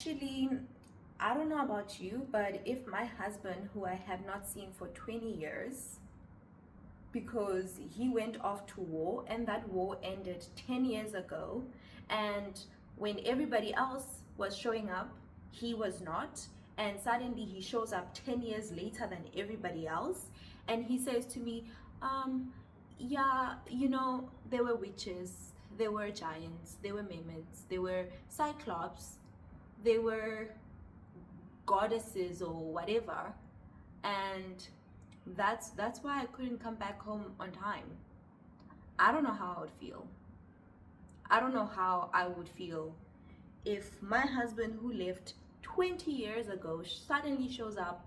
Actually, I don't know about you, but if my husband, who I have not seen for 20 years, because he went off to war and that war ended 10 years ago, and when everybody else was showing up, he was not, and suddenly he shows up 10 years later than everybody else, and he says to me, yeah, there were witches, there were giants, there were mermaids, there were Cyclops, they were goddesses or whatever, and that's why I couldn't come back home on time. I don't know how I would feel. I don't know how I would feel if my husband, who left 20 years ago, suddenly shows up.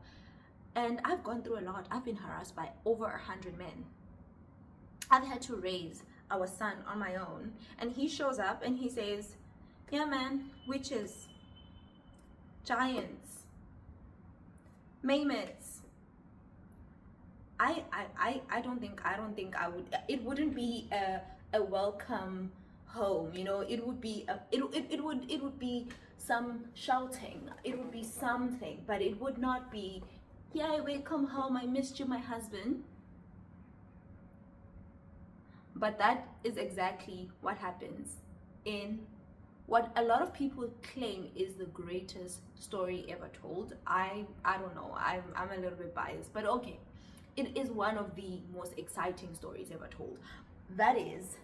And I've gone through a lot. I've been harassed by over 100 men. I've had to raise our son on my own, and he shows up and he says, yeah man, witches, giants, mermaids. I don't think I would, it wouldn't be a welcome home, it would be it would be some shouting, it would be something, but it would not be, yeah, welcome home, I missed you, my husband. But that is exactly what happens in what a lot of people claim is the greatest story ever told. I don't know, I'm a little bit biased, but okay, it is one of the most exciting stories ever told. That is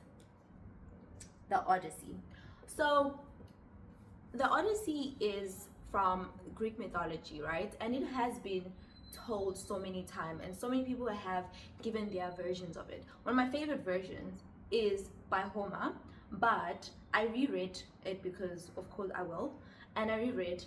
the Odyssey. So the Odyssey is from Greek mythology, right? And it has been told so many times, and so many people have given their versions of it. One of my favorite versions is by Homer, but I reread it because of course I will, and I reread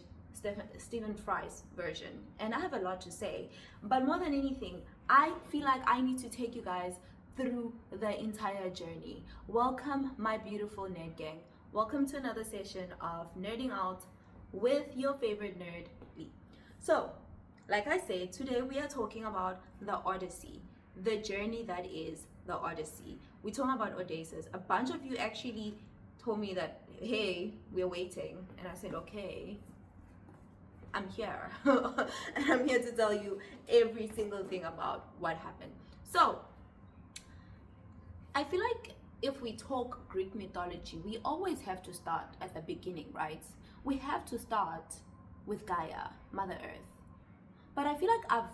Stephen Fry's version, and I have a lot to say. But more than anything, I feel like I need to take you guys through the entire journey. Welcome, my beautiful nerd gang. Welcome to another session of Nerding Out with your favorite nerd, Lee. So, like I said, today we are talking about the Odyssey, the journey that is the Odyssey. We're talking about Odysseus. A bunch of you actually told me that, hey, we're waiting, and I said, okay, I'm here. And I'm here to tell you every single thing about what happened. So I feel like if we talk Greek mythology, we always have to start at the beginning, right? We have to start with Gaia, Mother Earth. But I feel like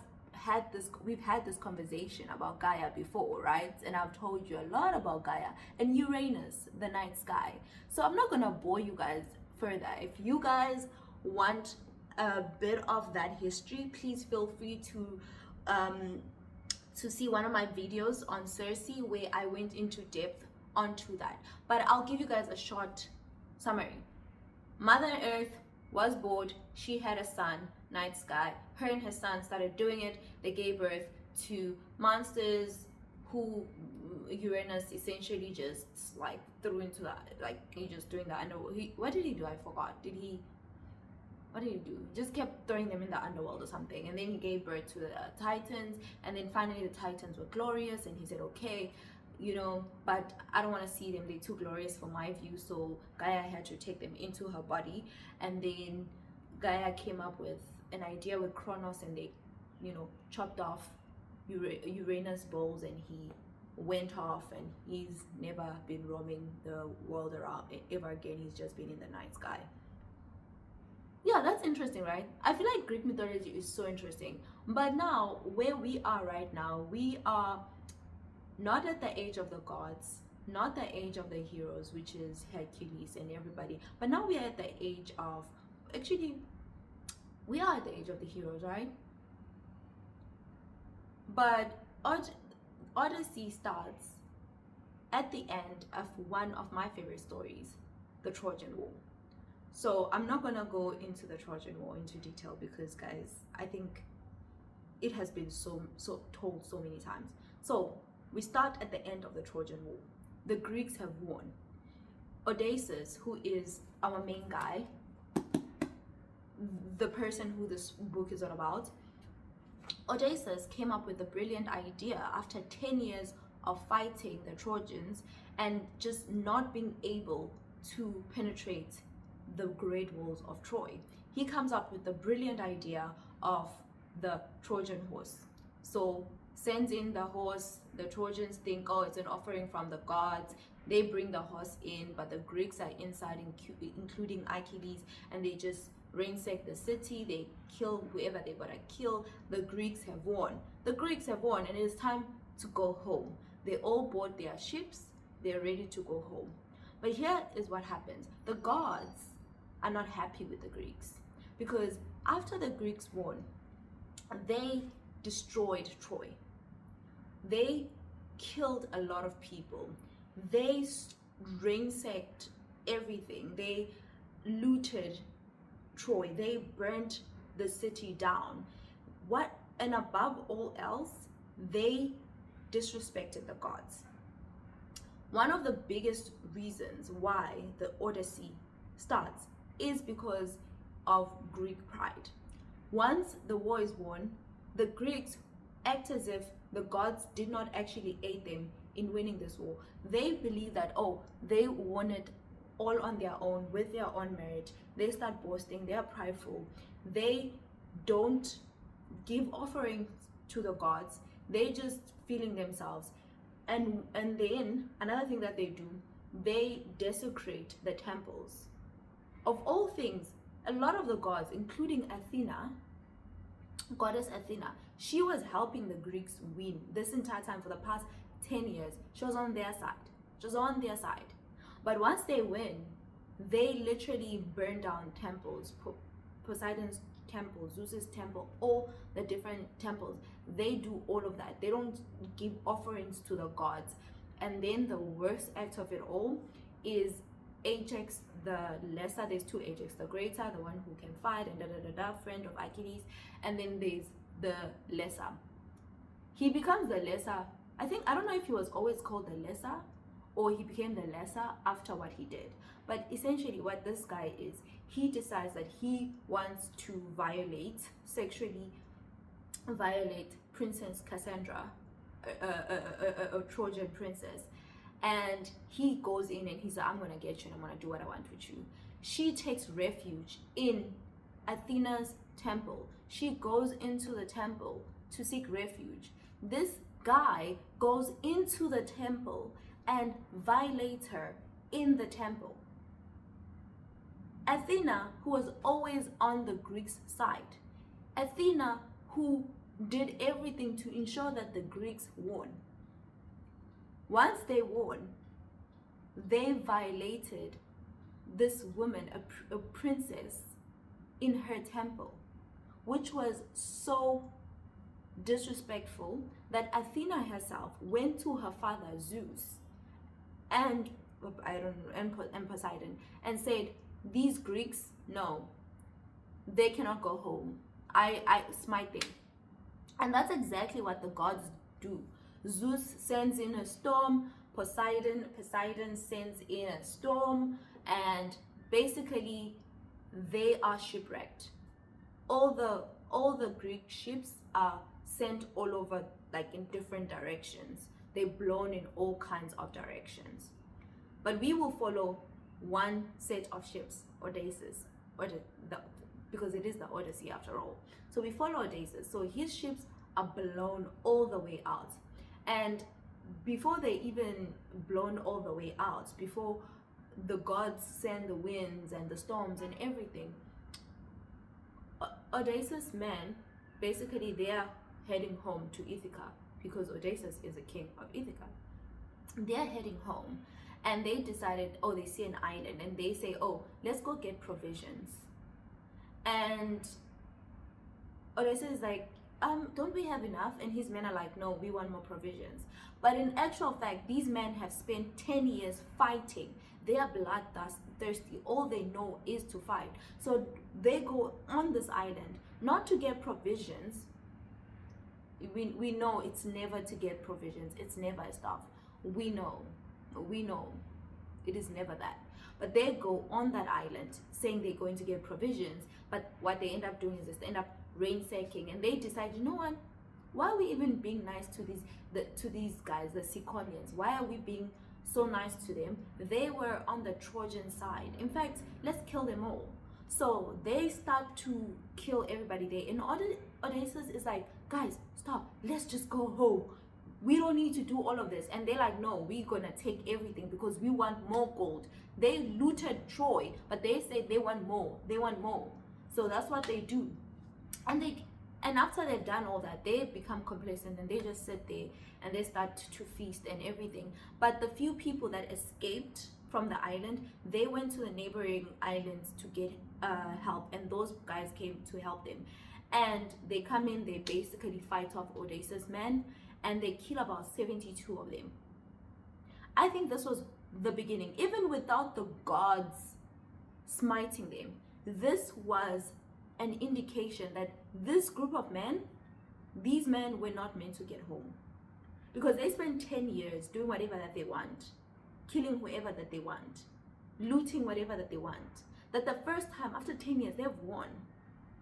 we've had this conversation about Gaia before, right? And I've told you a lot about Gaia and Uranus, the night sky. So I'm not gonna bore you guys further. If you guys want a bit of that history, please feel free to see one of my videos on Circe where I went into depth onto that. But I'll give you guys a short summary. Mother Earth was bored, she had a son, night sky. Her and her son started doing it. They gave birth to monsters who Uranus essentially just like threw into that, like he just doing the underworld. What did he do? I forgot. What did he do? He just kept throwing them in the underworld or something, and then he gave birth to the Titans, and then finally the Titans were glorious, and he said, okay, but I don't want to see them, they're too glorious for my view. So Gaia had to take them into her body, and then Gaia came up with an idea with Kronos, and they chopped off Uranus' balls, and he went off, and he's never been roaming the world around ever again. He's just been in the night sky. Yeah, that's interesting, right? I feel like Greek mythology is so interesting. But now, where we are right now, we are not at the age of the gods, not the age of the heroes, which is Hercules and everybody, but now we are at the age of, actually, we are at the age of the heroes, right? But Odyssey starts at the end of one of my favorite stories, the Trojan War. So I'm not gonna go into the Trojan War into detail because, guys, I think it has been so told so many times. So we start at the end of the Trojan War. The Greeks have won. Odysseus, who is our main guy, the person who this book is all about, Odysseus came up with a brilliant idea after 10 years of fighting the Trojans and just not being able to penetrate the great walls of Troy. He comes up with the brilliant idea of the Trojan horse. So sends in the horse. The Trojans think, oh, it's an offering from the gods. They bring the horse in, but the Greeks are inside, including Achilles, and they just ransack the city. They kill whoever they gotta kill. The Greeks have won. The Greeks have won, and it is time to go home. They all board their ships. They're ready to go home. But here is what happens. The gods are not happy with the Greeks, because after the Greeks won, they destroyed Troy. They killed a lot of people. They ransacked everything. They looted Troy. They burnt the city down. And above all else, they disrespected the gods. One of the biggest reasons why the Odyssey starts is because of Greek pride. Once the war is won, the Greeks act as if the gods did not actually aid them in winning this war. They believe that, oh, they won it all on their own, with their own merit. They start boasting. They are prideful. They don't give offerings to the gods. They just feeling themselves. And then another thing that they do, they desecrate the temples. Of all things, a lot of the gods, including Athena, goddess Athena, she was helping the Greeks win this entire time. For the past 10 years, she was on their side. She was on their side. But once they win, they literally burn down temples, Poseidon's temple, Zeus's temple, all the different temples. They do all of that. They don't give offerings to the gods. And then the worst act of it all is Ajax the lesser. There's two Ajax, the greater, the one who can fight, and friend of Achilles, and then there's the lesser. He becomes the lesser. I don't know if he was always called the lesser or he became the lesser after what he did. But essentially what this guy is, he decides that he wants to sexually violate Princess Cassandra, a Trojan princess. And he goes in and he's like, I'm gonna get you and I'm gonna do what I want with you. She takes refuge in Athena's temple. She goes into the temple to seek refuge. This guy goes into the temple and violates her in the temple. Athena, who was always on the Greeks' side. Athena, who did everything to ensure that the Greeks won. Once they won, they violated this woman, a princess, in her temple, which was so disrespectful that Athena herself went to her father Zeus and Poseidon and said, these Greeks, no, they cannot go home. I smite them. And that's exactly what the gods do. Zeus sends in a storm, Poseidon sends in a storm, and basically they are shipwrecked. All the Greek ships are sent all over, like in different directions. They're blown in all kinds of directions. But we will follow one set of ships, Odysseus, because it is the Odyssey after all. So we follow Odysseus. So his ships are blown all the way out. And before they even blown all the way out, before the gods send the winds and the storms and everything, Odysseus' men, basically they are heading home to Ithaca, because Odysseus is the king of Ithaca. They're heading home and they decided, oh, they see an island and they say, oh, let's go get provisions. And Odysseus is like, don't we have enough? And his men are like, no, we want more provisions. But in actual fact, these men have spent 10 years fighting. They are bloodthirsty. All they know is to fight. So they go on this island, not to get provisions. We know it's never to get provisions. It's never stuff. We know. It is never that. But they go on that island saying they're going to get provisions. But what they end up doing is they end up ransacking, and they decide, you know what? Why are we even being nice to these guys, the Ciconians? Why are we being so nice to them. They were on the Trojan side. In fact, let's kill them all. So they start to kill everybody there. And Odysseus is like, guys, stop. Let's just go home. We don't need to do all of this. And they're like, no, we're gonna take everything because we want more gold. They looted Troy, but they say they want more. They want more. So that's what they do. And after they've done all that, they become complacent and they just sit there and they start to feast and everything. But the few people that escaped from the island, they went to the neighboring islands to get help, and those guys came to help them. And they come in, they basically fight off Odysseus' men, and they kill about 72 of them. I think this was the beginning. Even without the gods smiting them, this was an indication that this group of men, these men were not meant to get home, because they spent 10 years doing whatever that they want, killing whoever that they want, looting whatever that they want. That the first time after 10 years they've won,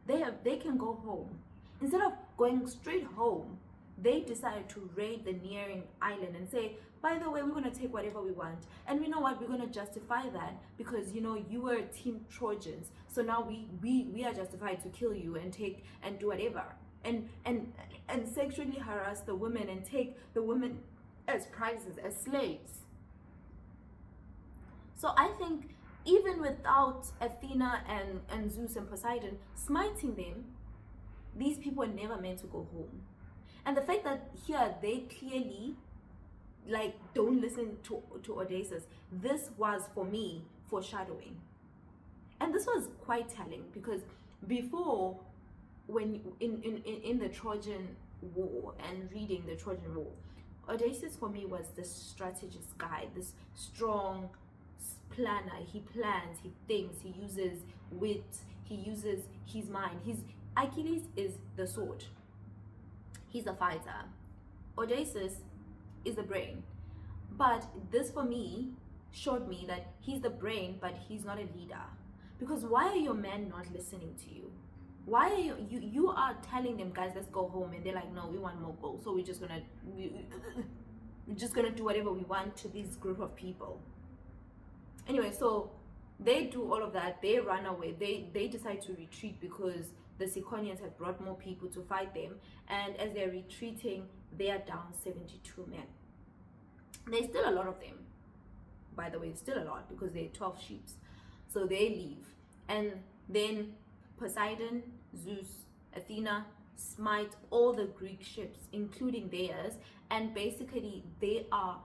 they can go home. Instead of going straight home, they decided to raid the nearing island and say, by the way, we're going to take whatever we want, and you know what, we're going to justify that because, you know, you were team Trojans, so now we are justified to kill you and take and do whatever, and sexually harass the women and take the women as prizes, as slaves. So I think even without Athena and Zeus and Poseidon smiting them, these people were never meant to go home. And the fact that here they clearly like don't listen to Odysseus, this was for me foreshadowing. And this was quite telling, because before, when in the Trojan War and reading the Trojan War, Odysseus for me was this strategist guy, this strong planner. He plans, he thinks, he uses wit, he uses his mind. His Achilles is the sword. He's a fighter. Odysseus is the brain. But this for me showed me that he's the brain, but he's not a leader. Because why are your men not listening to you? Why are you are telling them, guys, let's go home, and they're like, no, we want more gold, so we're just gonna do whatever we want to this group of people. Anyway, so they do all of that. They run away. They decide to retreat because the Ciconians have brought more people to fight them, and as they're retreating, they are down 72 men. There's still a lot of them, by the way. Still a lot, because they're 12 ships. So they leave, and then Poseidon, Zeus, Athena smite all the Greek ships, including theirs, and basically they are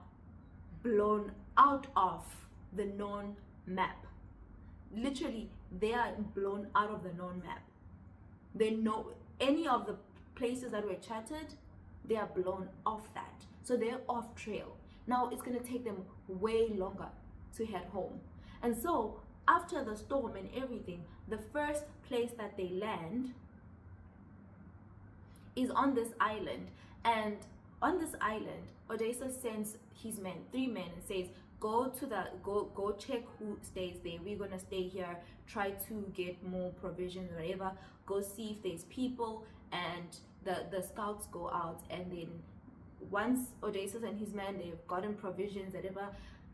blown out of the known map. Literally, they are blown out of the known map. They know any of the places that were charted, they are blown off that. So they're off trail. Now it's going to take them way longer to head home. And so after the storm and everything, the first place that they land is on this island. And on this island, Odysseus sends his men, 3 men, and says, go check who stays there. We're gonna stay here, try to get more provisions, whatever. Go see if there's people. And the scouts go out, and then once Odysseus and his men, they've gotten provisions, whatever,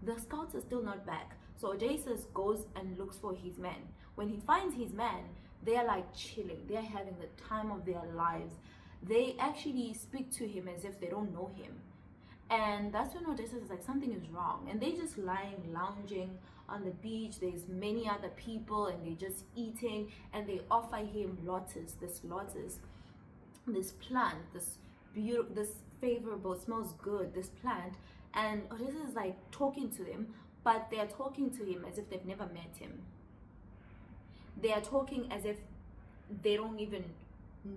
the scouts are still not back. So Odysseus goes and looks for his men. When he finds his men, they are like chilling. They're having the time of their lives. They actually speak to him as if they don't know him. And that's when Odysseus is like, something is wrong. And they just lying, lounging on the beach. There's many other people, and they're just eating. And they offer him lotus, this plant, this beautiful, this favorable, smells good, this plant. And Odysseus is like talking to them, but they are talking to him as if they've never met him. They are talking as if they don't even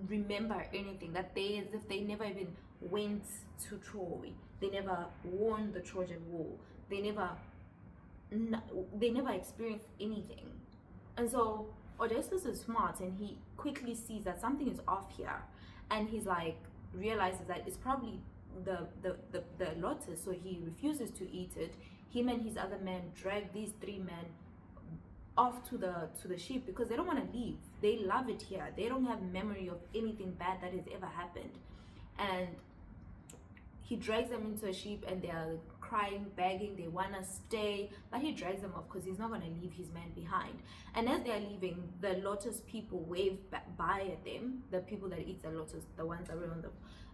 remember anything, as if they never even went to Troy. They never won the Trojan War. They never experienced anything. And so Odysseus is smart, and he quickly sees that something is off here, and he's like, realizes that it's probably the lotus, so he refuses to eat it. Him and his other men drag these 3 men off to the ship, because they don't want to leave. They love it here. They don't have memory of anything bad that has ever happened. And he drags them into a ship, and they are crying, begging, they want to stay, but he drags them off because he's not going to leave his men behind. And as they're leaving, the lotus people wave by at them, the people that eat the lotus, the ones that were on the,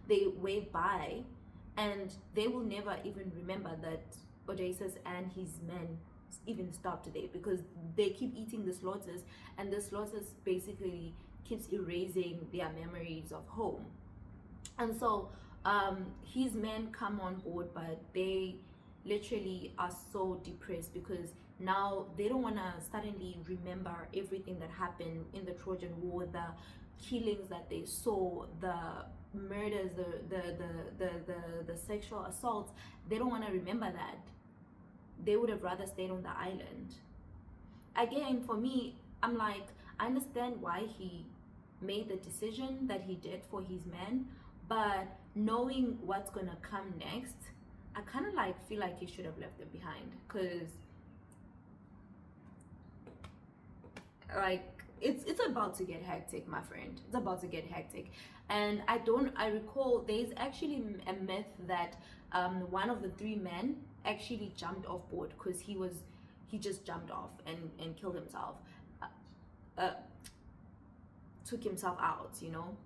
they wave by, and they will never even remember that Odysseus and his men even stopped there, because they keep eating this lotus, and this lotus basically keeps erasing their memories of home. And so his men come on board, but they literally are so depressed because now they don't want to suddenly remember everything that happened in the Trojan War, the killings that they saw, the murders, the sexual assaults. They don't want to remember that. They would have rather stayed on the island. Again, for me, I'm like, I understand why he made the decision that he did for his men, but knowing what's gonna come next, I kind of like feel like he should have left them behind, because like it's about to get hectic, my friend. It's about to get hectic. And I recall there's actually a myth that one of the three men actually jumped off board, because he just jumped off and killed himself, took himself out, you know,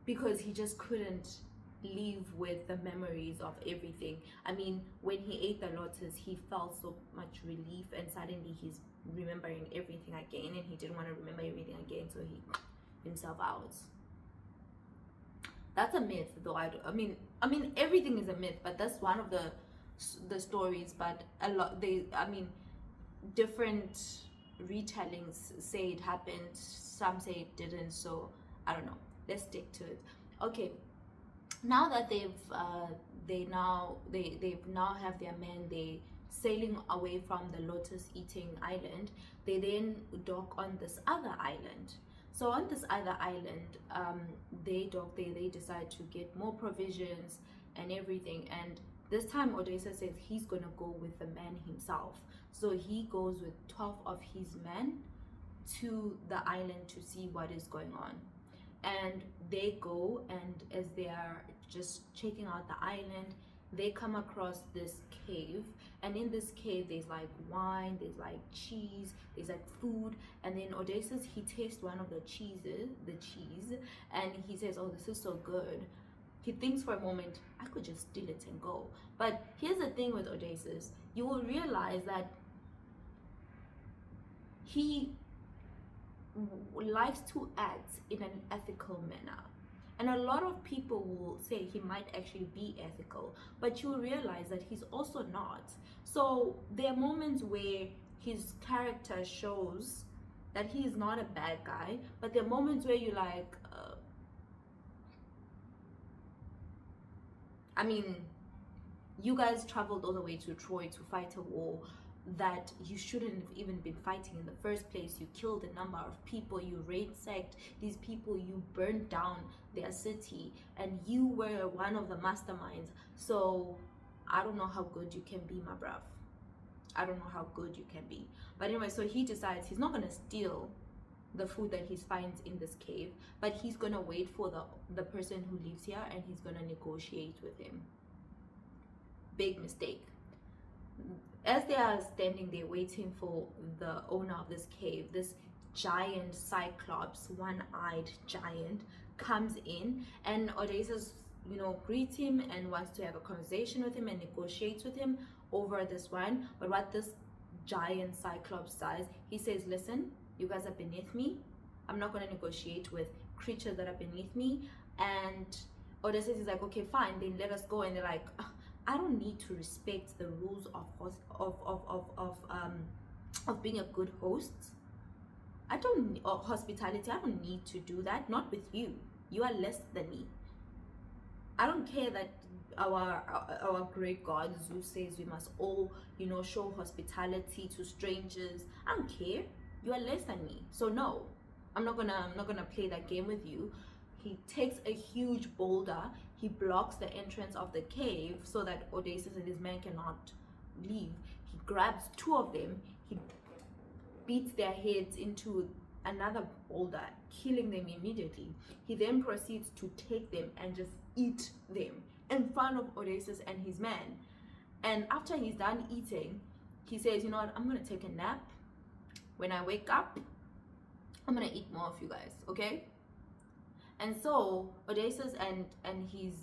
because he just couldn't live with the memories of everything. I mean, when he ate the lotus, he felt so much relief, and suddenly he's remembering everything again, and he didn't want to remember everything again, so he himself out. That's a myth, though. I mean everything is a myth, but that's one of the stories. But a lot, different retellings say it happened, some say it didn't, so I don't know. Let's stick to it. Okay, now that they now have their men, they sailing away from the lotus eating island. They then dock on this other island. So on this other island, they dock there. They decide to get more provisions and everything, and this time Odysseus says he's gonna go with the man himself. So he goes with 12 of his men to the island to see what is going on. And they go, and as they are just checking out the island, they come across this cave, and in this cave there's like wine, there's like cheese, there's like food. And then Odysseus, he tastes one of the cheese, and he says, oh, this is so good. He thinks for a moment, I could just steal it and go. But here's the thing with Odysseus, you will realize that he likes to act in an ethical manner, and a lot of people will say he might actually be ethical, but you realize that he's also not. So there are moments where his character shows that he is not a bad guy, but there are moments where you're like, I mean, you guys traveled all the way to Troy to fight a war that you shouldn't have even been fighting in the first place. You killed a number of people, you ransacked these people, you burned down their city, and you were one of the masterminds. So I don't know how good you can be, my bruv. I don't know how good you can be. But anyway, so he decides he's not gonna steal the food that he finds in this cave, but he's gonna wait for the person who lives here, and he's gonna negotiate with him. Big mistake. As they are standing there waiting for the owner of this cave, this giant Cyclops, one-eyed giant, comes in, and Odysseus, greets him and wants to have a conversation with him and negotiates with him over this wine. But what this giant Cyclops does, he says, listen, you guys are beneath me. I'm not going to negotiate with creatures that are beneath me. And Odysseus is like, okay, fine, then let us go. And they're like, I don't need to respect the rules of being a good host. Hospitality. I don't need to do that. Not with you. You are less than me. I don't care that our great god Zeus says we must all, show hospitality to strangers. I don't care. You are less than me. So no, I'm not gonna play that game with you. He takes a huge boulder. He blocks the entrance of the cave so that Odysseus and his men cannot leave. He grabs two of them. He beats their heads into another boulder, killing them immediately. He then proceeds to take them and just eat them in front of Odysseus and his men. And after he's done eating, he says, you know what, I'm gonna take a nap. When I wake up, I'm gonna eat more of you guys, okay? And so Odysseus and his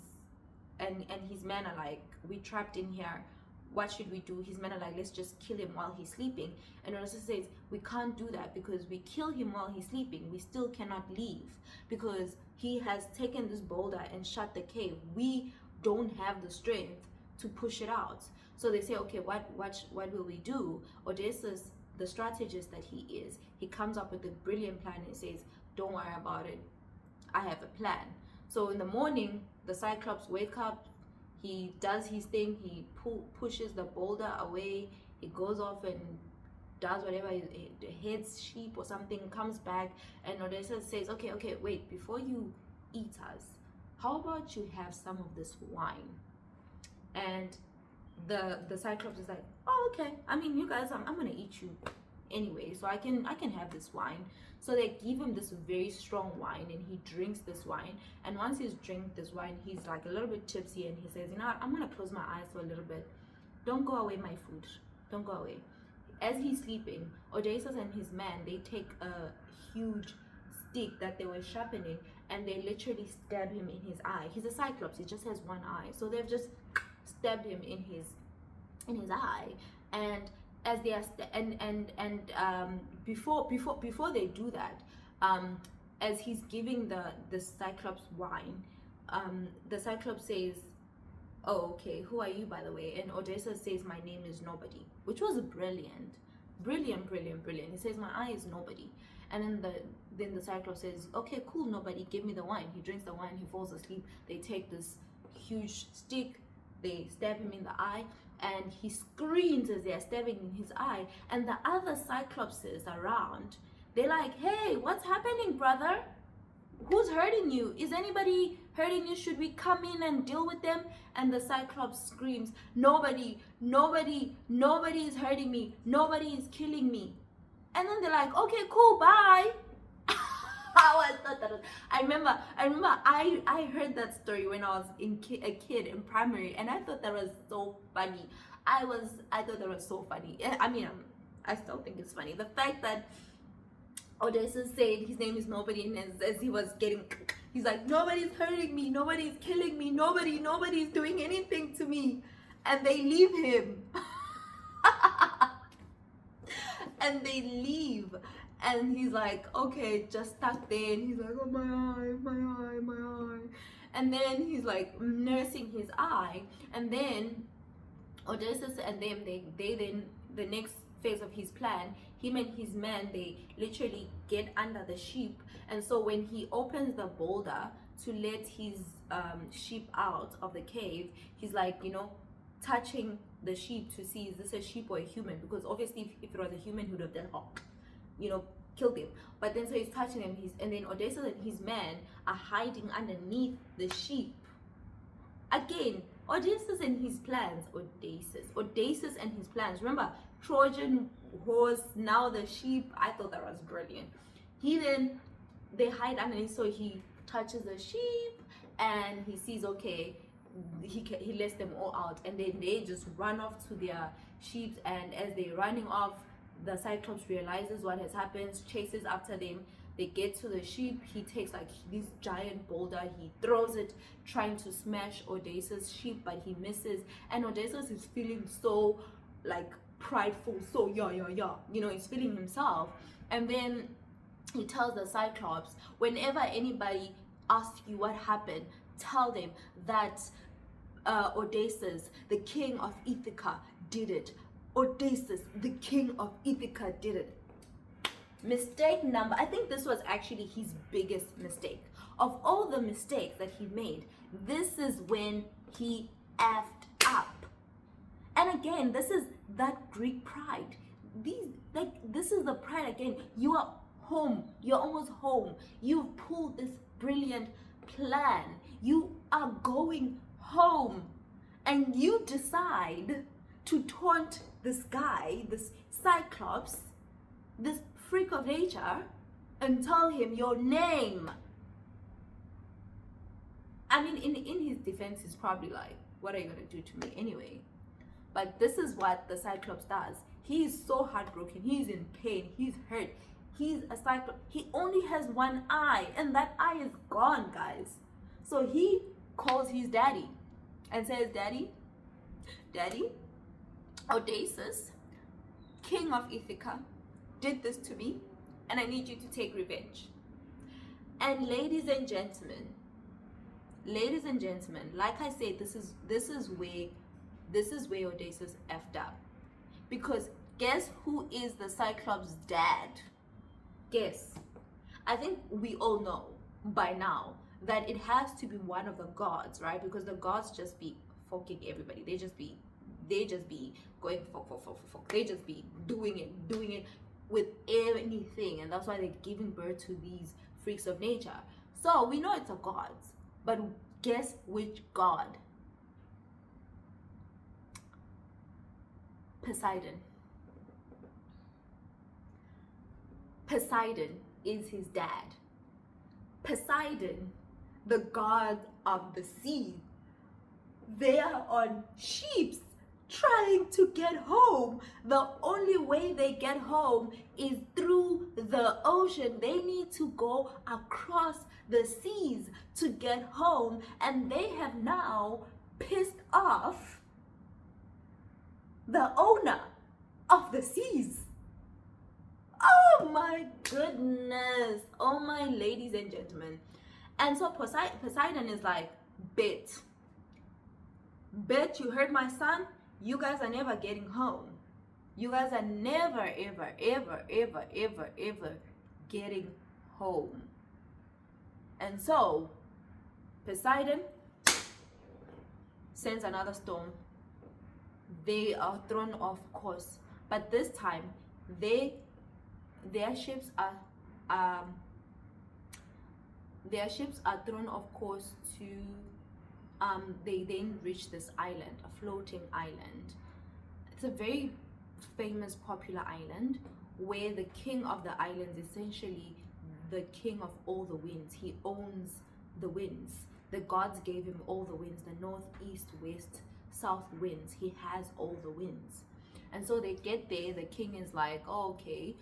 men are like, we trapped in here. What should we do? His men are like, let's just kill him while he's sleeping. And Odysseus says, we can't do that, because we kill him while he's sleeping, we still cannot leave, because he has taken this boulder and shut the cave. We don't have the strength to push it out. So they say, okay, what will we do? Odysseus, the strategist that he is, he comes up with a brilliant plan and says, don't worry about it, I have a plan. So in the morning, the Cyclops wake up, he does his thing, he pushes the boulder away, he goes off and does whatever, he heads sheep or something, comes back, and Odysseus says, okay, wait, before you eat us, how about you have some of this wine? And the Cyclops is like, oh, okay, I mean, you guys, I'm gonna eat you anyway, so I can have this wine. So they give him this very strong wine, and he drinks this wine. And once he's drank this wine, he's like a little bit tipsy, and he says, you know what, I'm gonna close my eyes for a little bit. Don't go away, my food. Don't go away. As he's sleeping, Odysseus and his men, they take a huge stick that they were sharpening, and they literally stab him in his eye. He's a Cyclops, he just has one eye, so they've just stabbed him in his eye. And as they are before they do that, as he's giving the Cyclops wine, the Cyclops says, oh, okay, who are you, by the way? And Odysseus says, my name is Nobody, which was brilliant. He says, my eye is Nobody. And then the Cyclops says, okay, cool, Nobody, give me the wine. He drinks the wine, he falls asleep. They take this huge stick, they stab him in the eye, and he screams as they're stabbing in his eye. And the other Cyclopses around, they're like, hey, what's happening, brother? Who's hurting you? Is anybody hurting you? Should we come in and deal with them? And the Cyclops screams, nobody is hurting me, nobody is killing me. And then they're like, okay, cool, bye. I remember I heard that story when I was a kid in primary, and I thought that was so funny. I thought that was so funny. I mean, I still think it's funny. The fact that Odysseus said his name is Nobody, and as he was getting, he's like, nobody's hurting me, nobody's killing me, nobody's doing anything to me, and they leave him. And they leave, and he's like, okay, just stuck there, and he's like, oh, my eye. And then he's like nursing his eye, and then Odysseus and them, they then, the next phase of his plan, him and his men, they literally get under the sheep. And so when he opens the boulder to let his sheep out of the cave, he's like, you know, touching the sheep to see, is this a sheep or a human? Because obviously if it was a human, he would have done, you know, killed him. But then so he's touching him, and then Odysseus and his men are hiding underneath the sheep. Again, Odysseus and his plans, Odysseus and his plans. Remember, Trojan horse, now the sheep. I thought that was brilliant. They hide underneath, so he touches the sheep, and he sees, okay, he lets them all out, and then they just run off to their sheep. And as they're running off, the Cyclops realizes what has happened, chases after them. They get to the sheep. He takes like this giant boulder, he throws it, trying to smash Odysseus' sheep, but he misses. And Odysseus is feeling so like prideful, so yeah, you know, he's feeling himself. And then he tells the Cyclops, whenever anybody asks you what happened, tell them that Odysseus, the king of Ithaca, did it. Odysseus, the king of Ithaca, did it. Mistake number, I think this was actually his biggest mistake. Of all the mistakes that he made, this is when he effed up. And again, this is that Greek pride. This is the pride again. You are home. You're almost home. You've pulled this brilliant plan. You are going home. And you decide to taunt this guy, this Cyclops, this freak of nature, and tell him your name. I mean, in his defense, he's probably like, what are you going to do to me anyway? But this is what the Cyclops does. He is so heartbroken. He's in pain. He's hurt. He's a Cyclops. He only has one eye, and that eye is gone, guys. So he calls his daddy and says, Daddy, Odysseus, king of Ithaca, did this to me, and I need you to take revenge. And ladies and gentlemen, like I said, this is where Odysseus effed up. Because guess who is the Cyclops' dad? Guess. I think we all know by now that it has to be one of the gods, right? Because the gods just be fucking everybody. They just be going fuck. They just be doing it with anything, and that's why they're giving birth to these freaks of nature. So we know it's a god, but guess which god? Poseidon. Poseidon is his dad. Poseidon, the god of the sea. They are on ships trying to get home. The only way they get home is through the ocean. They need to go across the seas to get home, and they have now pissed off the owner of the seas. Oh my goodness. Oh my ladies and gentlemen. And so Poseidon is like, bet you heard my son? You guys are never getting home. You guys are never, ever getting home. And so Poseidon sends another storm. They are thrown off course, but this time their ships are thrown off course to they then reach this island, a floating island. It's a very famous, popular island where the king of the island is essentially the king of all the winds. He owns the winds. The gods gave him all the winds, the north, east, west, south winds. He has all the winds. And so they get there. The king is like, oh, okay,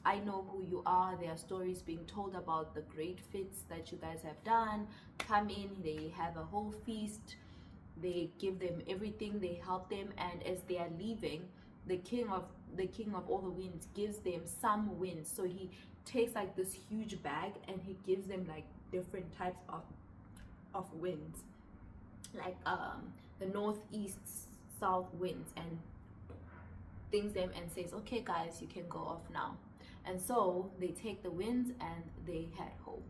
I know who you are. There are stories being told about the great feats that you guys have done. Come in. They have a whole feast. They give them everything. They help them. And as they are leaving, the king of all the winds gives them some winds. So he takes like this huge bag and he gives them like different types of winds, like the north, east, south winds, and things them and says, okay guys, you can go off now. And so they take the winds and they head home.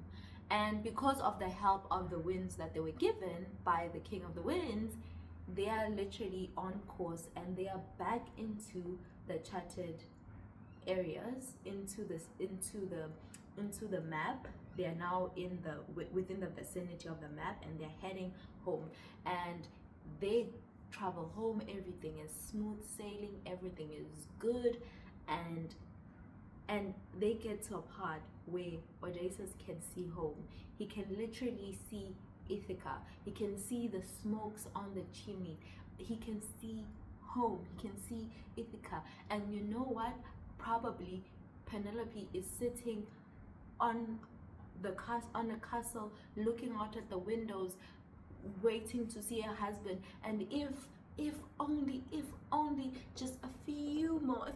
And because of the help of the winds that they were given by the king of the winds, they are literally on course and they are back into the charted areas, into the map. They are now within the vicinity of the map, and they're heading home. And they travel home. Everything is smooth sailing. Everything is good, and they get to a part where Odysseus can see home. He can literally see Ithaca. He can see the smokes on the chimney. He can see home. He can see Ithaca. And you know what? Probably Penelope is sitting on the castle, looking out at the windows, waiting to see her husband. And if only just a few more,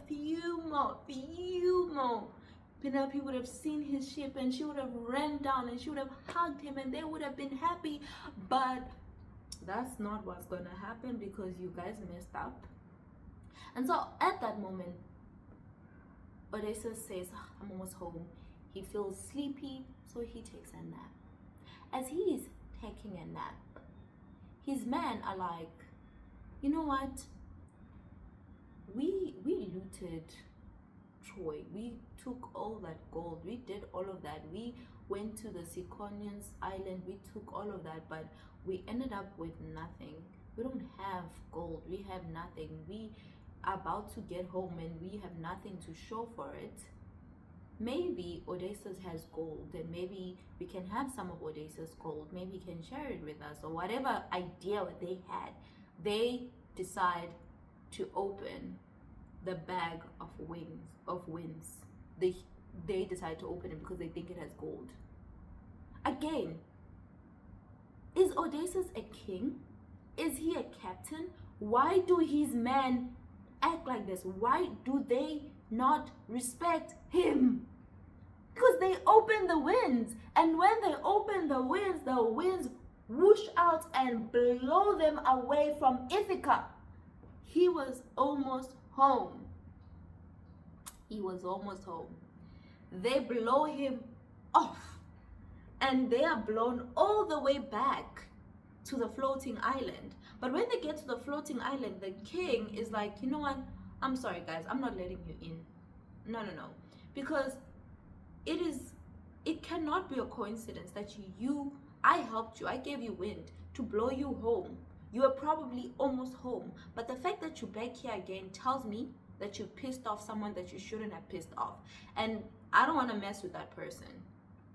Penelope would have seen his ship and she would have ran down and she would have hugged him and they would have been happy. But that's not what's going to happen, because you guys messed up. And so at that moment, Odysseus says, I'm almost home. He feels sleepy, so he takes a nap. As he is taking a nap, his men are like, you know what? We looted Troy. We took all that gold. We did all of that. We went to the Ciconians island. We took all of that, but we ended up with nothing. We don't have gold. We have nothing. We are about to get home and we have nothing to show for it. Maybe Odysseus has gold, and maybe we can have some of Odysseus' gold. Maybe he can share it with us, or whatever idea they had. They decide to open the bag of winds. They decide to open it because they think it has gold. Again, is Odysseus a king? Is he a captain? Why do his men act like this? Why do they not respect him? Because they open the winds, and when they open the winds whoosh out and blow them away from Ithaca. He was almost home. He was almost home. They blow him off, and they are blown all the way back to the floating island. But when they get to the floating island, the king is like, you know what? I'm sorry, guys. I'm not letting you in. No. Because it cannot be a coincidence that I helped you. I gave you wind to blow you home. You are probably almost home. But the fact that you're back here again tells me that you pissed off someone that you shouldn't have pissed off. And I don't want to mess with that person.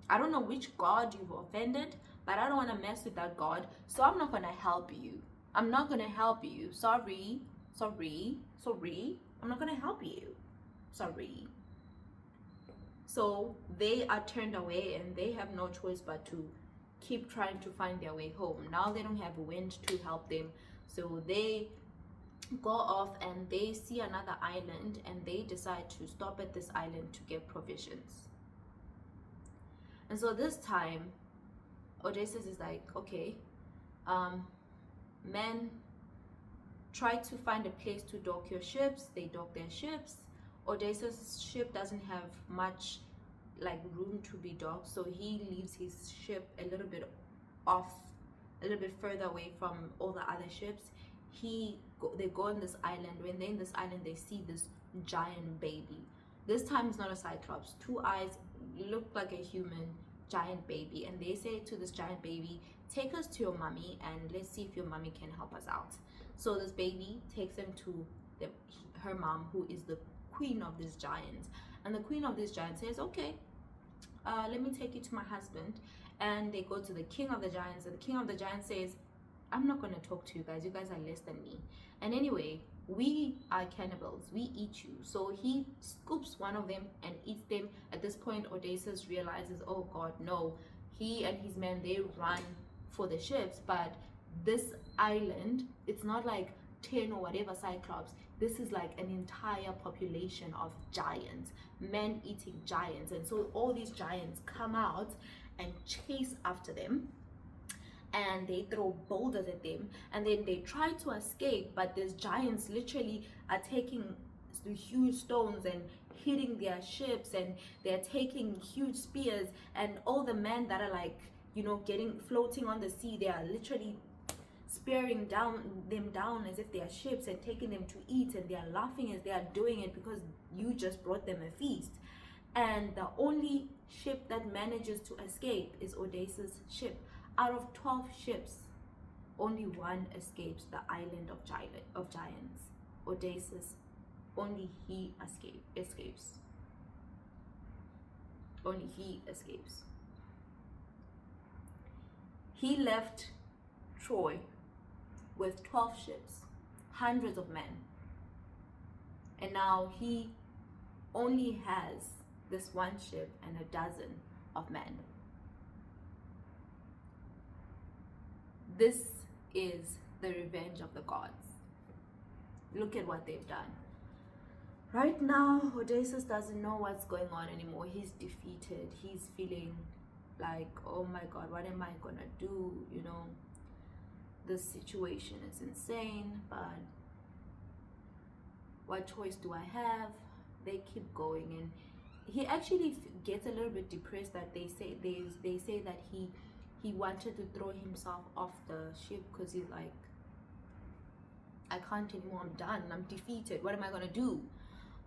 I don't know which god you've offended, but I don't want to mess with that god. So I'm not going to help you. I'm not going to help you. Sorry. I'm not going to help you. Sorry. So they are turned away, and they have no choice but to keep trying to find their way home. Now they don't have wind to help them. So they go off and they see another island, and they decide to stop at this island to get provisions. And so this time, Odysseus is like, okay, men, try to find a place to dock your ships. They dock their ships. Odysseus' ship doesn't have much like room to be docked, so he leaves his ship a little bit off, a little bit further away from all the other ships. They go on this island. When they're in this island, they see this giant baby. This time it's not a Cyclops. 2 eyes, looked like a human giant baby, and they say to this giant baby, take us to your mommy and let's see if your mommy can help us out. So this baby takes them to her mom, who is the queen of these giants. And the queen of these giants says, okay, let me take you to my husband. And they go to the king of the giants, and the king of the giants says, I'm not going to talk to you guys are less than me, and anyway, we are cannibals, we eat you. So he scoops one of them and eats them. At this point, Odysseus realizes, oh god, no. He and his men, they run for the ships, but this island, it's not like 10 or whatever Cyclops. This is like an entire population of giants, men eating giants. And so all these giants come out and chase after them, and they throw boulders at them, and then they try to escape, but these giants literally are taking the huge stones and hitting their ships, and they're taking huge spears, and all the men that are like, you know, floating on the sea, they are literally spearing them down as if they are ships and taking them to eat, and they are laughing as they are doing it because you just brought them a feast. And the only ship that manages to escape is Odysseus' ship. Out of 12 ships, only one escapes the island of giants. Odysseus, only he escapes. Only he escapes. He left Troy with 12 ships, hundreds of men, and now he only has this one ship and a dozen of men. This is the revenge of the gods. Look at what they've done. Right now, Odysseus doesn't know what's going on anymore. He's defeated. He's feeling like, oh my god, what am I gonna do? You know, this situation is insane, but what choice do I have? They keep going, and he actually gets a little bit depressed. That they say that he wanted to throw himself off the ship because he's like, I can't anymore, I'm done, I'm defeated, what am I gonna do?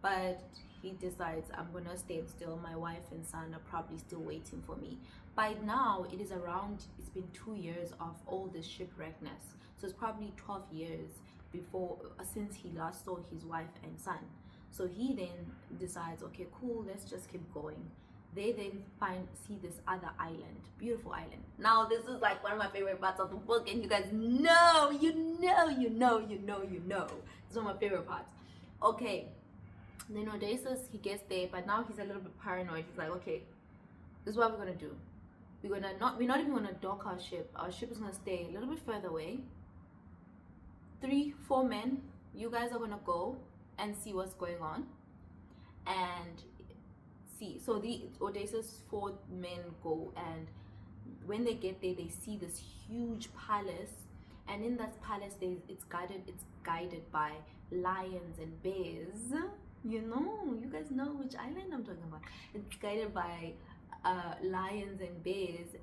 But he decides, I'm gonna stand still. My wife and son are probably still waiting for me. By now it's been 2 years of all this shipwreckness, so it's probably 12 years since he last saw his wife and son. So he then decides, okay, cool, let's just keep going. They then see this other island, beautiful island. Now this is like one of my favorite parts of the book, and you guys know, you know. It's one of my favorite parts. Okay, then Odysseus, he gets there, but now he's a little bit paranoid. He's like, okay, this is what we're gonna do. We're not even gonna dock our ship. Our ship is gonna stay a little bit further away. 3-4 men, you guys are gonna go and see what's going on, and see. So the Odysseus 4 men go, and when they get there, they see this huge palace, and in that palace, it's guided by lions and bears. You know, you guys know which island I'm talking about. It's guided by lions and bears,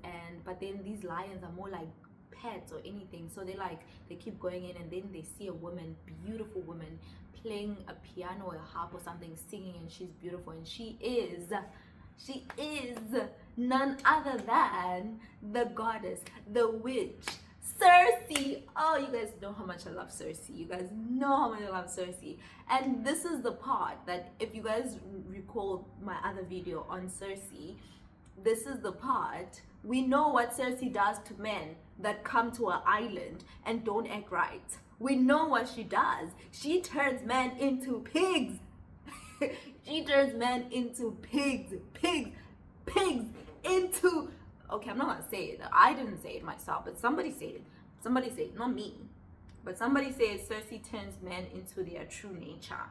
but then these lions are more like pets or anything. So they keep going in, and then they see a woman, beautiful woman, playing a piano or a harp or something, singing, and she's beautiful, and she is none other than the goddess, the witch, Circe. Oh, you guys know how much I love Circe. You guys know how much I love Circe. And this is the part that, if you guys recall my other video on Circe, this is the part. We know what Circe does to men that come to an island and don't act right. We know what she does. She turns men into pigs. She turns men into pigs into, okay, I'm not gonna say it. I didn't say it myself, but somebody said it. Somebody said it, not me. But somebody said Circe turns men into their true nature.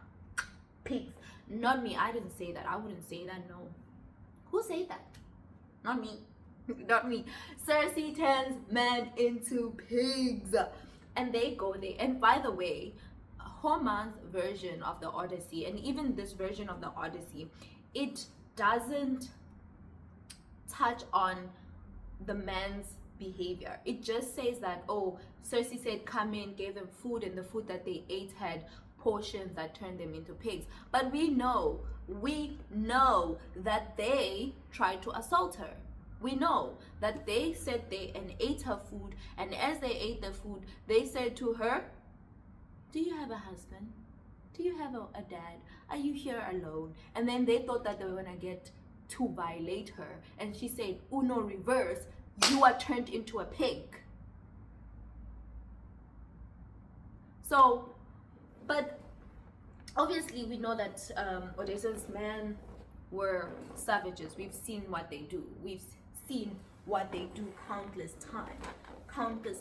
Pigs. Not me. I didn't say that. I wouldn't say that, no. Who said that? Not me. Not me. Circe turns men into pigs. And they go there. And by the way, Homer's version of the Odyssey, and even this version of the Odyssey, it doesn't touch on the man's behavior. It just says that, oh, Circe said come in, gave them food, and the food that they ate had potions that turned them into pigs. But we know that they tried to assault her. We know that they sat there and ate her food, and as they ate the food, they said to her, do you have a husband? Do you have a dad? Are you here alone? And then they thought that they were gonna get to violate her, and she said, Uno reverse, you are turned into a pig. So, but obviously we know that Odysseus' men were savages. We've seen what they do. We've seen what they do countless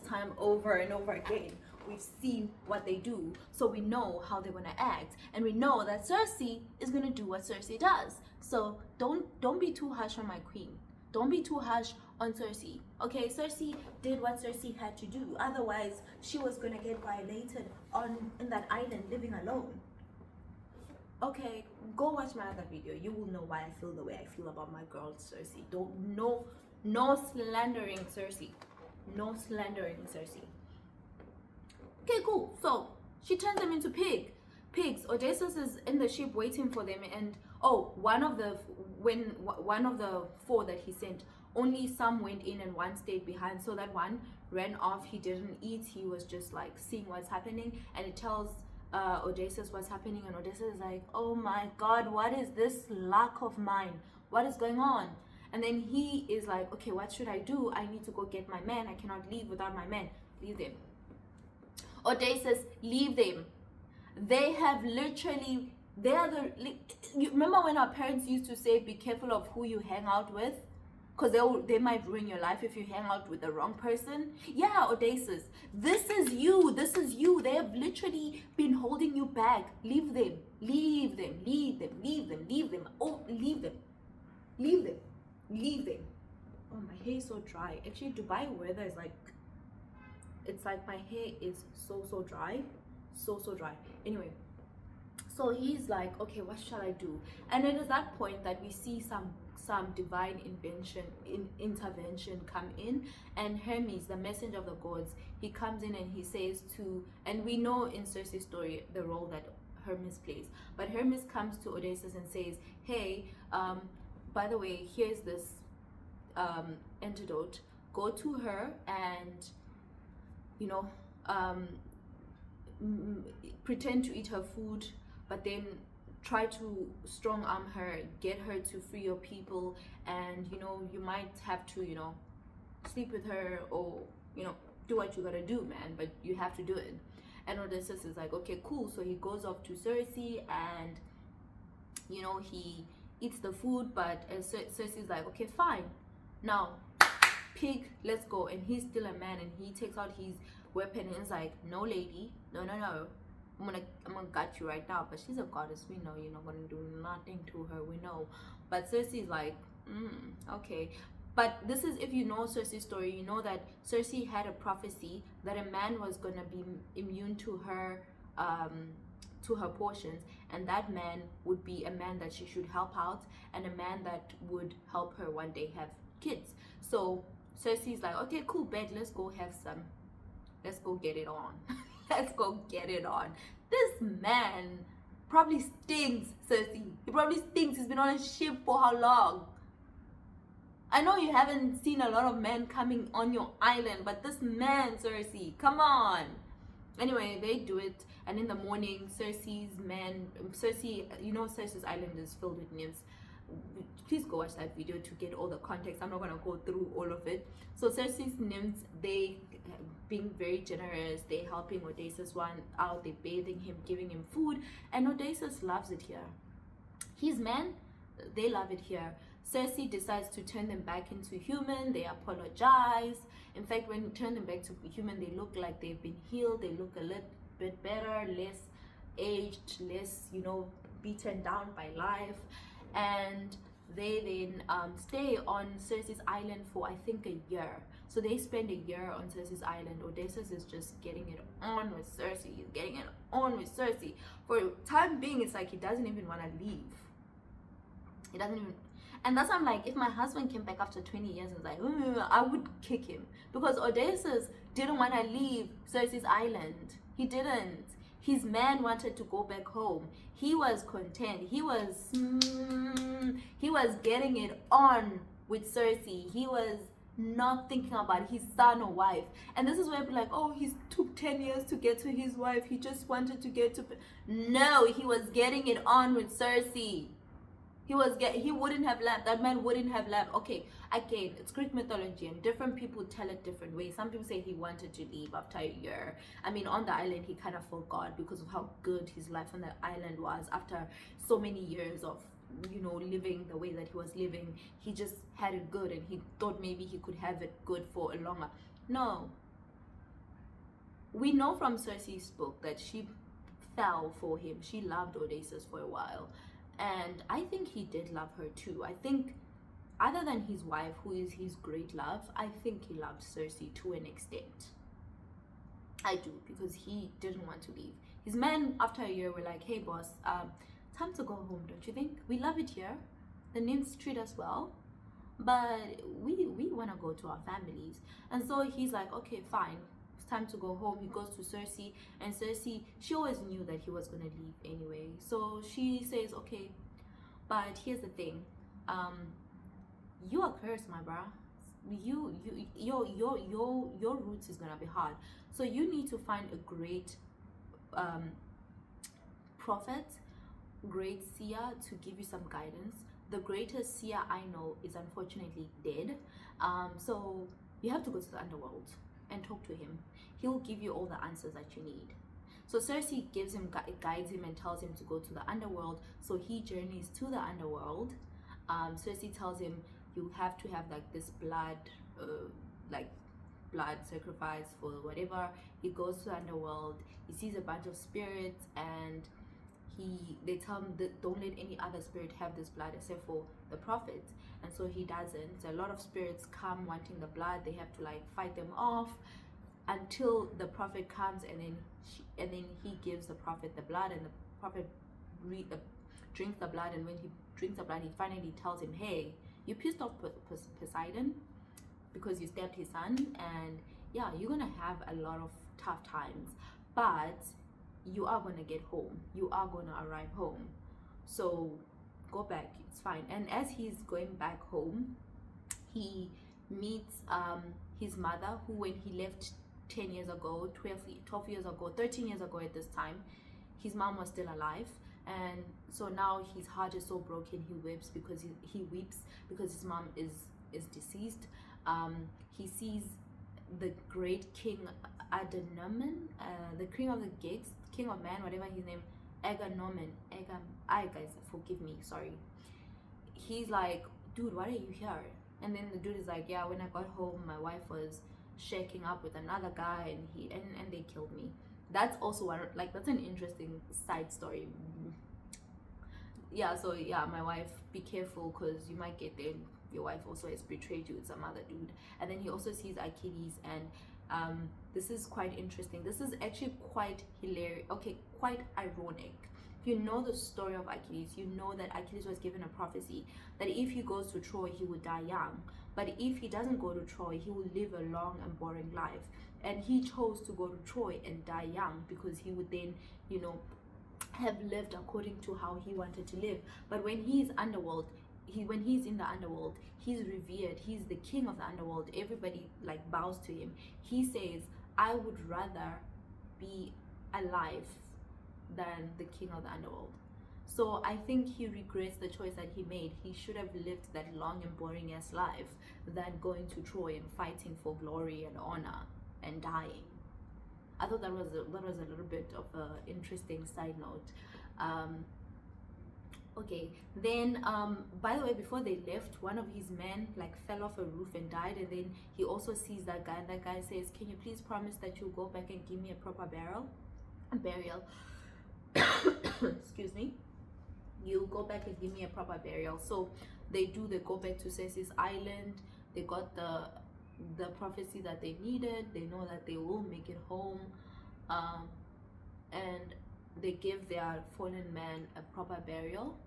time over and over again. We've seen what they do, so we know how they're gonna act, and we know that Circe is gonna do what Circe does. So don't be too harsh on my queen. Don't be too harsh on Circe. Okay, Circe did what Circe had to do. Otherwise, she was gonna get violated in that island, living alone. Okay, go watch my other video. You will know why I feel the way I feel about my girl Circe. No slandering Circe. No slandering Circe. Okay, cool. So she turns them into pigs. Odysseus is in the ship waiting for them, and one of the 4 that he sent, only some went in and one stayed behind. So that one ran off. He didn't eat. He was just like seeing what's happening, and it tells Odysseus what's happening, and Odysseus is like, oh my god, what is this luck of mine? What is going on? And then he is like, okay, what should I do? I need to go get my men. I cannot leave without my men. Leave them. Odysseus, leave them. They have literally, you remember when our parents used to say, be careful of who you hang out with? Because they might ruin your life if you hang out with the wrong person. Yeah, Odysseus, this is you. They have literally been holding you back. Leave them. Oh, leave them. Oh, my hair is so dry. Actually, Dubai weather is like, it's like my hair is so dry. So dry. Anyway, so he's like, okay, what shall I do? And it is that point that we see some divine intervention come in, and Hermes, the messenger of the gods, he comes in and he says and we know in Circe's story the role that Hermes plays, but Hermes comes to Odysseus and says, hey, by the way, here's this antidote. Go to her and pretend to eat her food, but then try to strong arm her, get her to free your people, and you know, you might have to, you know, sleep with her, or you know, do what you gotta do, man, but you have to do it. And Odysseus is like, okay, cool. So he goes off to Circe, and you know, he eats the food, but Circe is like, okay, fine, now pig, let's go. And he's still a man, and he takes out his weapon and is like, no lady, no, I'm gonna gut you right now. But she's a goddess, we know you're not gonna do nothing to her, we know. But Circe is like, okay. But this is, if you know Circe's story, you know that Circe had a prophecy that a man was gonna be immune to her portions, and that man would be a man that she should help out, and a man that would help her one day have kids. So Circe is like, okay, cool, bet, let's go get it on. Let's go get it on. This man probably stinks, Circe. He probably stinks. He's been on a ship for how long? I know you haven't seen a lot of men coming on your island, but this man, Circe, come on. Anyway, they do it, and in the morning, Circe, you know, Circe's island is filled with nymphs. Please go watch that video to get all the context. I'm not gonna go through all of it. So Circe's nymphs, they being very generous, they helping Odysseus one out, they bathing him, giving him food, and Odysseus loves it here. His men, they love it here. Circe decides to turn them back into human. They apologize. In fact, when you turn them back to human, they look like they've been healed. They look a little bit better, less aged, less, you know, beaten down by life. And they then stay on Circe's island for, I think, a year. So they spend a year on Circe's island. Odysseus is just getting it on with Circe. He's getting it on with Circe. For time being, it's like he doesn't even want to leave. He doesn't even. And that's why I'm like, if my husband came back after 20 years and was like, I would kick him. Because Odysseus didn't want to leave Circe's island. He didn't. His man wanted to go back home. He was content. He was getting it on with Circe. He was not thinking about his son or wife. And this is where people are like, oh, he took 10 years to get to his wife. He just wanted to get to. No, he was getting it on with Circe. He wouldn't have left. That man wouldn't have left. Okay, again, it's Greek mythology, and different people tell it different ways. Some people say he wanted to leave after a year. I mean, on the island, he kind of forgot because of how good his life on the island was after so many years of, you know, living the way that he was living. He just had it good, and he thought maybe he could have it good for a longer. No. We know from Circe's book that she fell for him. She loved Odysseus for a while. And I think he did love her too. I think, other than his wife, who is his great love, I think he loved Circe to an extent. I do, because he didn't want to leave. His men, after a year, were like, hey boss, time to go home, don't you think? We love it here. The nymphs treat us well, but we want to go to our families. And so he's like, okay, fine. It's time to go home. He goes to Circe, and Circe, she always knew that he was going to leave anyway. So she says, okay, but here's the thing. You are cursed, my bro. Your roots is going to be hard. So you need to find a great prophet, great seer to give you some guidance. The greatest seer I know is unfortunately dead. So you have to go to the underworld and talk to him. He'll give you all the answers that you need. So Circe gives him, guides him, and tells him to go to the underworld. So he journeys to the underworld. Circe tells him, you have to have like this blood sacrifice for whatever. He goes to the underworld. He sees a bunch of spirits, and they tell him that don't let any other spirit have this blood except for the prophet. And so he doesn't. A lot of spirits come wanting the blood. They have to like fight them off until the prophet comes, and then he gives the prophet the blood, and the prophet drinks the blood. And when he drinks the blood, he finally tells him, hey, you pissed off Poseidon because you stabbed his son, and yeah, you're gonna have a lot of tough times, but you are gonna get home. You are gonna arrive home. So go back, it's fine. And as he's going back home, he meets his mother, who when he left 10 years ago, 12 years ago, 13 years ago at this time, his mom was still alive. And so now his heart is so broken, he weeps because he weeps because his mom is deceased. He sees the great king Agamemnon, the king of the Greeks, king of man, whatever his name, Agamemnon. I guys, forgive me, sorry. He's like, dude, why are you here? And then the dude is like, yeah, when I got home, my wife was shaking up with another guy, and they killed me. That's also one, like, that's an interesting side story. Yeah, so yeah, my wife, be careful because you might get there. Your wife also has betrayed you with some other dude. And then he also sees Achilles, and this is quite interesting. This is actually quite hilarious. Okay, quite ironic. If you know the story of Achilles, you know that Achilles was given a prophecy that if he goes to Troy, he would die young. But if he doesn't go to Troy, he will live a long and boring life. And he chose to go to Troy and die young because he would then, you know, have lived according to how he wanted to live. But when he is underworld, when he's in the underworld, he's revered, he's the king of the underworld, everybody like bows to him. He says, I would rather be alive than the king of the underworld. So I think he regrets the choice that he made. He should have lived that long and boring ass life than going to Troy and fighting for glory and honor and dying. I thought that was a little bit of an interesting side note. Okay, then by the way, before they left, one of his men like fell off a roof and died, and then he also sees that guy, and that guy says, can you please promise that you'll go back and give me a proper burial? Excuse me. You go back and give me a proper burial. So they go back to Circe's island. They got the prophecy that they needed. They know that they will make it home, and they give their fallen man a proper burial.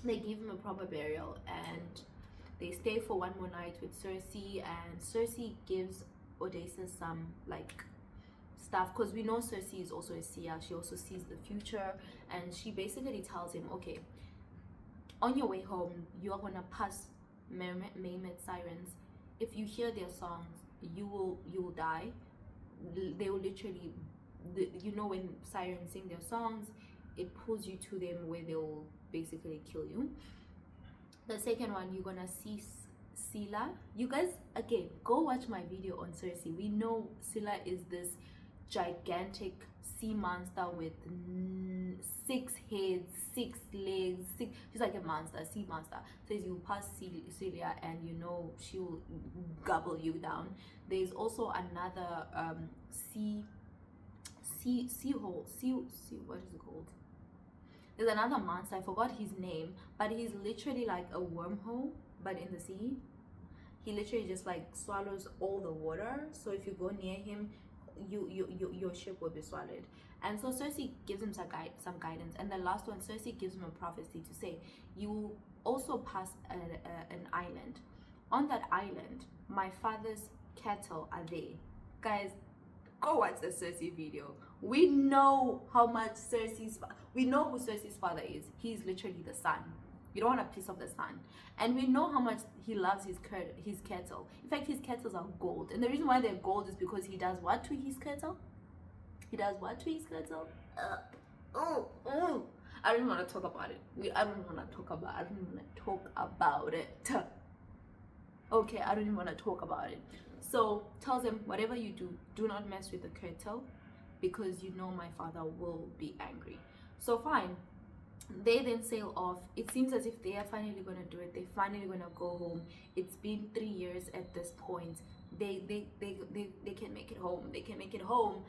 They give him a proper burial, and they stay for one more night with Circe, and Circe gives Odysseus some like stuff, because we know Circe is also a seer. She also sees the future, and she basically tells him, okay, on your way home, you're gonna pass Mermaid Sirens. If you hear their songs, you will die. They will literally, you know, when sirens sing their songs, it pulls you to them where they'll basically kill you. The second one, you're gonna see Scylla. You guys, again, go watch my video on Circe. We know Scylla is this gigantic sea monster with 6 heads, 6 legs, she's like a monster, sea monster. Says you pass Scylla and you know she will gobble you down. There's also another what is it called? There's another monster, I forgot his name, but he's literally like a wormhole but in the sea. He literally just like swallows all the water, so if you go near him, your ship will be swallowed. And so Circe gives him some guidance, and the last one, Circe gives him a prophecy to say, you also pass an island. On that island, my father's cattle are there. Guys, go watch the Circe video. We know how much we know who Circe's father is. He's literally the sun. You don't want a piece of the sun. And we know how much he loves his cattle. In fact, his cattle are gold. And the reason why they're gold is because he does what to his cattle? He does what to his cattle? I don't want to talk about it. I don't want to talk about it. Okay, I don't even want to talk about it. So tells him, whatever you do, do not mess with the cattle, because you know my father will be angry. So fine. They then sail off. It seems as if they are finally going to do it. They're finally going to go home. It's been 3 years at this point. They can make it home. They can make it home.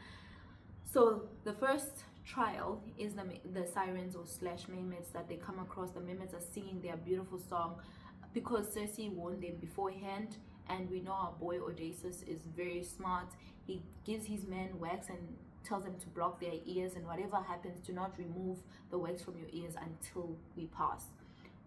So the first trial is the sirens or slash mermaids that they come across. The mermaids are singing their beautiful song because Circe warned them beforehand. And we know our boy Odysseus is very smart. He gives his men wax and tells them to block their ears, and whatever happens, do not remove the wax from your ears until we pass.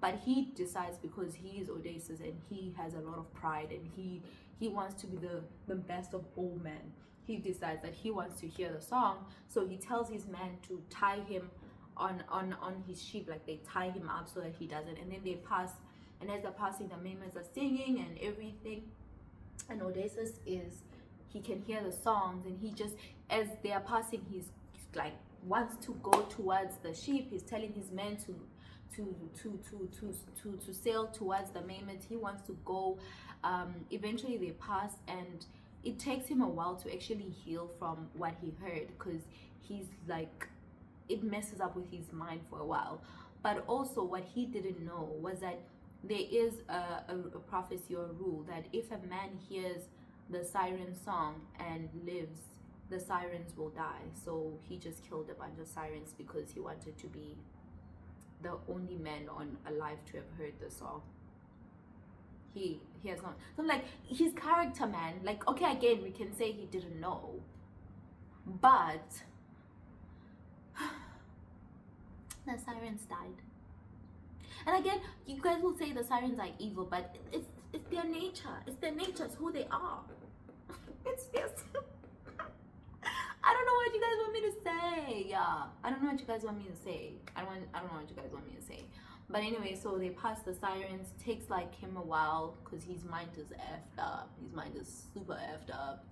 But he decides, because he is Odysseus and he has a lot of pride and he wants to be the best of all men, he decides that he wants to hear the song. So he tells his men to tie him on his sheep, like they tie him up so that he doesn't, and then they pass. And as they're passing, the mermaids are singing and everything, and Odysseus he can hear the songs, and he just, as they are passing, he's like wants to go towards the ship. He's telling his men to sail towards the mainland. He wants to go. Eventually they pass, and it takes him a while to actually heal from what he heard, because he's like, it messes up with his mind for a while. But also what he didn't know was that there is a prophecy or a rule that if a man hears the siren song and lives, the sirens will die. So he just killed a bunch of sirens because he wanted to be the only man alive to have heard the song. He has not. So like, his character, man, like, okay, again, we can say he didn't know, but the sirens died. And again, you guys will say the sirens are evil, but it's their nature. It's their nature. It's who they are. It's just I don't know what you guys want me to say. Yeah, I don't know what you guys want me to say. I don't know what you guys want me to say. But anyway, so they pass the sirens. Takes like him a while because his mind is effed up. His mind is super effed up,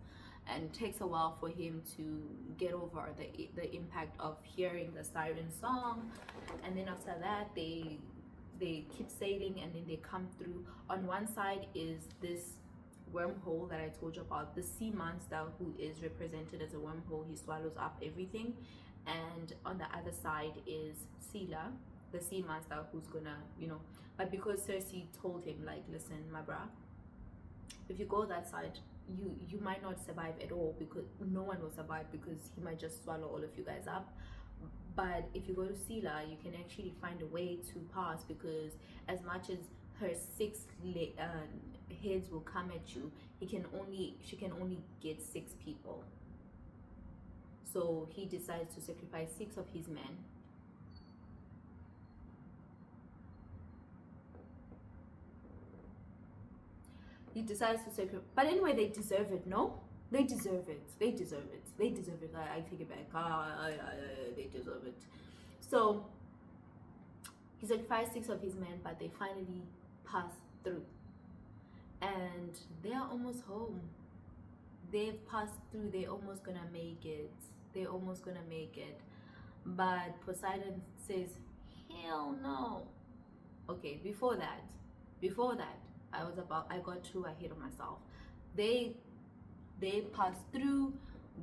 and takes a while for him to get over the impact of hearing the siren song. And then after that, they keep sailing, and then they come through. On one side is this wormhole that I told you about, the sea monster, who is represented as a wormhole. He swallows up everything. And on the other side is Scylla, the sea monster, who's gonna, but because Circe told him, like, listen, my bruh, if you go that side, you might not survive at all, because no one will survive, because he might just swallow all of you guys up. But if you go to Scylla, you can actually find a way to pass, because as much as her 6 heads will come at you, she can only get 6 people. So he decides to sacrifice 6 of his men. He decides to sacrifice, but anyway, they deserve it. No, they deserve it. They deserve it. They deserve it. I take it back. They deserve it. So he sacrificed 6 of his men, but they finally pass through, and they are almost home. They've passed through. They're almost gonna make it. They're almost gonna make it. But Poseidon says, hell no. Okay, before that, I got too ahead of myself. They pass through.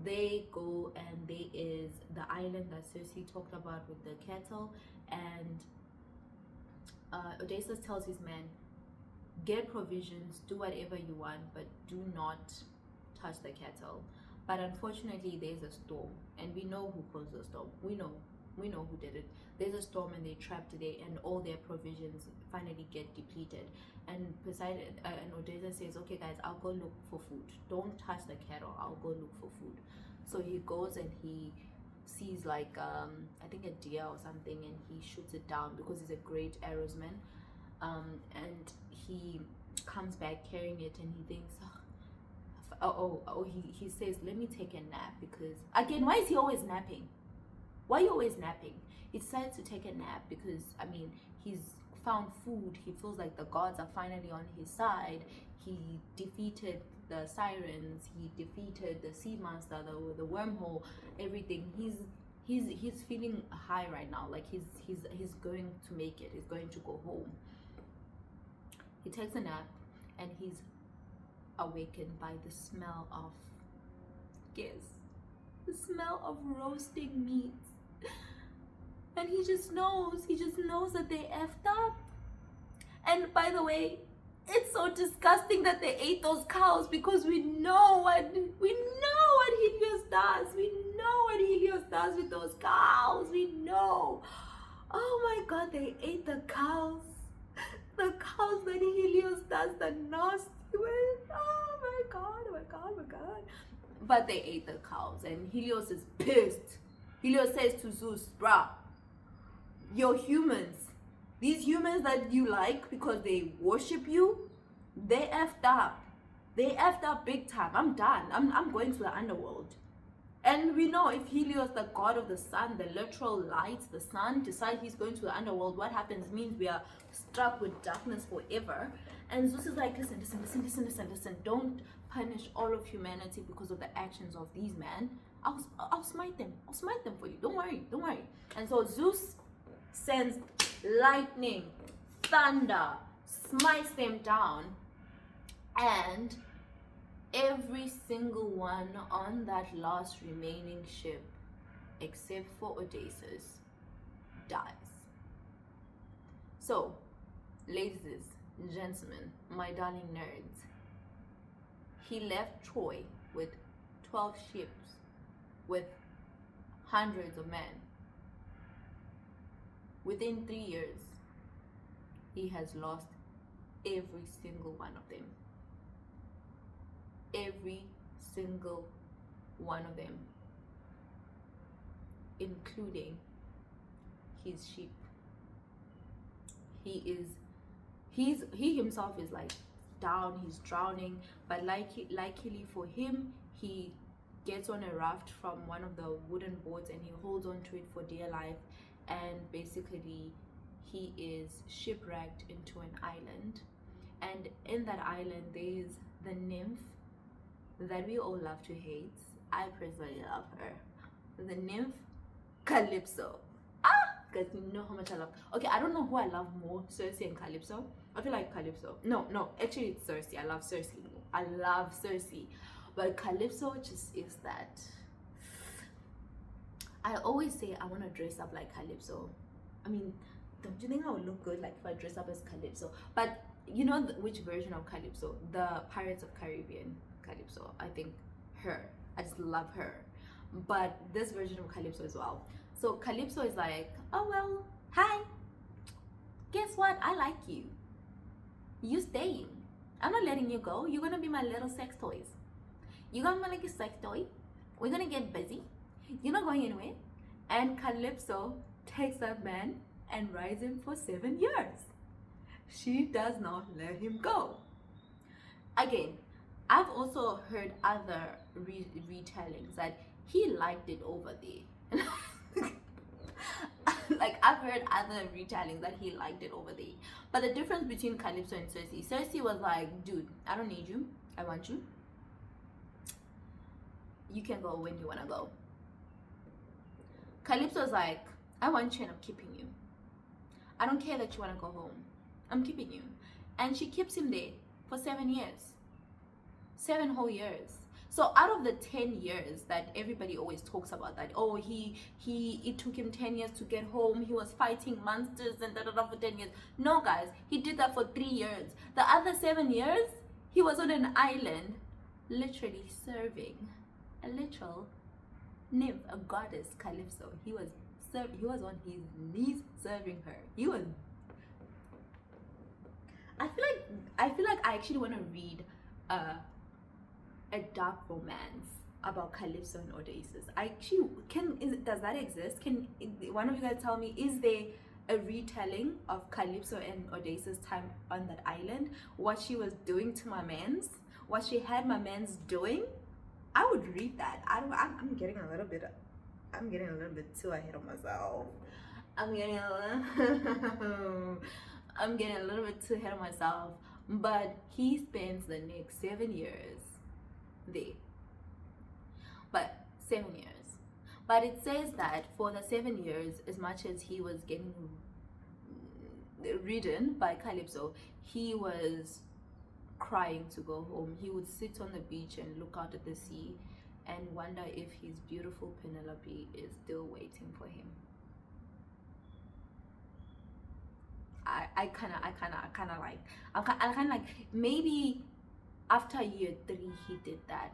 They go, and there is the island that Circe talked about with the cattle, and Odysseus tells his men, get provisions, do whatever you want, but do not touch the cattle. But unfortunately, there's a storm, and we know who caused the storm. We know who did it. There's a storm, and they're trapped there, and all their provisions finally get depleted. And Poseidon and Odysseus says, okay guys, I'll go look for food. Don't touch the cattle, I'll go look for food. So he goes, and he sees like I think a deer or something, and he shoots it down because he's a great arrowsman. And he comes back carrying it, and he thinks, he says, let me take a nap, because again, why is he always napping? Why are you always napping? He decides to take a nap because, I mean, he's found food. He feels like the gods are finally on his side. He defeated the sirens. He defeated the sea monster, the wormhole, everything. He's feeling high right now. Like he's going to make it. He's going to go home. He takes a nap, and he's awakened by the smell of, guess, the smell of roasting meat. And he just knows that they effed up. And by the way, it's so disgusting that they ate those cows, because we know what Helios does. We know what Helios does with those cows. We know. Oh my God, they ate the cows. The cows that Helios does the nasty with. Oh my God, oh my God, oh my God. But they ate the cows, and Helios is pissed. Helios says to Zeus, bruh, your humans, these humans that you like because they worship you, they effed up. They effed up big time. I'm done. I'm going to the underworld. And we know if Helios, the god of the sun, the literal light, the sun, decides he's going to the underworld, what happens means we are struck with darkness forever. And Zeus is like, listen, don't punish all of humanity because of the actions of these men. I'll smite them. I'll smite them for you. Don't worry. Don't worry. And so Zeus sends lightning, thunder, smites them down, and every single one on that last remaining ship, except for Odysseus, dies. So, ladies, gentlemen, my darling nerds, he left Troy with 12 ships, with hundreds of men. Within 3 years, he has lost every single one of them. Every single one of them, including his sheep. He himself is like down, he's drowning, but luckily for him, he gets on a raft from one of the wooden boats and he holds on to it for dear life, and basically he is shipwrecked into an island, and in that island there is the nymph that we all love to hate. I personally love her, the nymph Calypso. Because you know how much I love. Okay, I don't know who I love more, Circe and Calypso. I feel like Calypso. No, actually it's Circe. I love Circe more. I love Circe, but Calypso just is that. I always say I want to dress up like Calypso. I mean, don't you think I would look good like if I dress up as Calypso? But you know which version of Calypso? The Pirates of Caribbean Calypso. I think her. I just love her. But this version of Calypso as well. So Calypso is like, oh well, hi. Guess what? I like you. You staying. I'm not letting you go. You're gonna be my little sex toys. You're gonna be like a sex toy. We're gonna get busy. You're not going anywhere. And Calypso takes that man and rides him for 7 years. She does not let him go. Again, I've also heard other retellings that he liked it over there. Like I've heard other retellings that he liked it over there. But the difference between Calypso and Circe was like, dude, I don't need you. I want you. You can go when you wanna go. Calypso's like, I want you and I'm keeping you. I don't care that you wanna go home. I'm keeping you. And she keeps him there for 7 years. 7 whole years. So out of the 10 years that everybody always talks about, that oh it took him 10 years to get home, he was fighting monsters and for 10 years. No guys, he did that for 3 years. The other 7 years he was on an island literally serving a literal nymph, a goddess, Calypso. He was on his knees serving her. I feel like I actually want to read a dark romance about Calypso and Odysseus. Does that exist? Can one of you guys tell me, is there a retelling of Calypso and Odysseus' time on that island? What she was doing to my mans? What she had my mans doing? I would read that. I'm getting a little bit too ahead of myself. I'm getting a little bit too ahead of myself. But he spends the next 7 years there. But 7 years. But it says that for the 7 years, as much as he was getting ridden by Calypso, he was crying to go home. He would sit on the beach and look out at the sea and wonder if his beautiful Penelope is still waiting for him. I kind of like maybe after year 3 he did that.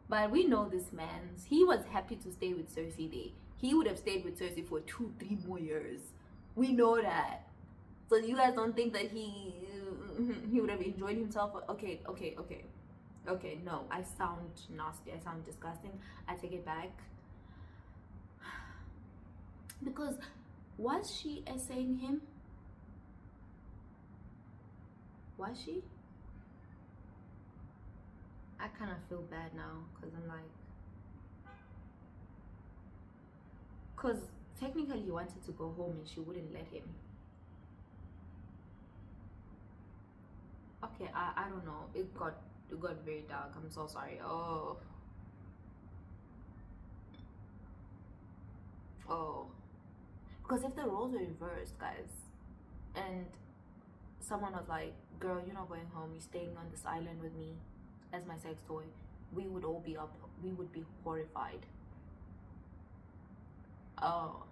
But we know this man, he was happy to stay with Circe there. He would have stayed with Circe for 2-3 more years. We know that. So you guys don't think that he would have enjoyed himself? Okay, no, I sound nasty, I sound disgusting, I take it back. Because was she essaying him? Was she? I kind of feel bad now because I'm like, because technically he wanted to go home and she wouldn't let him. Okay, I don't know, it got very dark. I'm so sorry. Oh, Oh, because if the roles were reversed, guys, and someone was like, "Girl, you're not going home. You're staying on this island with me as my sex toy," we would all be up. We would be horrified. Oh,